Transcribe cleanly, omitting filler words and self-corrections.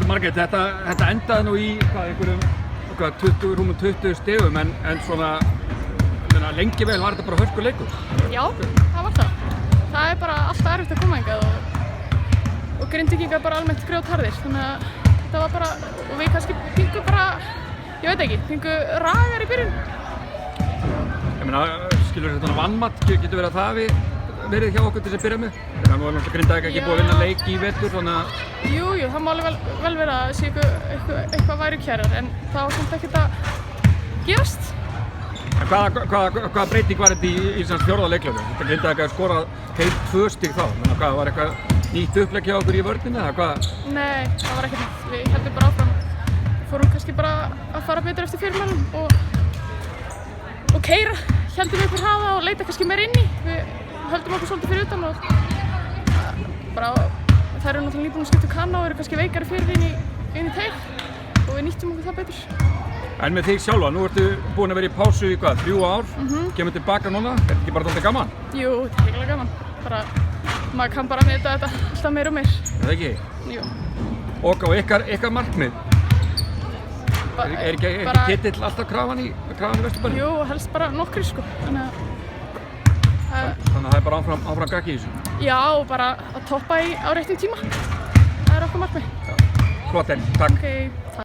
Margrét, þetta endaði nú í rúmum 20 stigum en svona lengi vel var þetta bara hörkuleikur. Já, það var það. Það er bara alltaf erfitt að koma hingað og Grindvíkingar bara almennt grjótharðir, þannig að þetta var bara, og við kannski fengum bara, ég veit ekki, fengum ragar í byrjun. Ég meina, skilur þetta vannmatt, getur verið að það hafi verið hjá okkur til þess að byrja með? Þannig að nú er náttúrulega Grindavík ekki búið að vinna leik í vetur, þannig að... Jú, það má alveg vel vera að sé eitthvað værukærar, en það var samt ekkert að gerast. En hvaða breyting var þetta í fjórða leikhljóðu? Þetta Grindavík að skora heilt 2 stig þá, þannig að hvað var eitthvað nýtt upplegg hjá okkur í vörninni eða hvað? Nei, það var ekkert nýtt. Við heldum bara áfram. Fórum kannski bara að fara betur eftir fyrirmælum og keyra. Héldum upp úr hraða og leita kannski meira inn í. Við höldum okkur svolítið fyrir utan og bara þær eru náttúrulega nýbúin að skipta kanna og eru kannski veikari fyrir inn í teig og við nýttum okkur það betur. En með þig sjálfa, nú ertu búin að vera í pásu í 3 ár, kemur tilbaka núna, er þetta ekki bara dálítið gaman? Jú, þetta er eiginlega gaman. Maður kann bara meta þetta alltaf meira og meir. Er það ekki? Jú. Og á ykkar markmið? Er ekki titill alltaf krafan í Vesturbænum? Jú, helst bara nokkrir sko. Þannig að það er bara áfram gaggi í þessu? Já, og bara að toppa á réttum tíma. Það er okkar markmið. Flott, takk. Okay.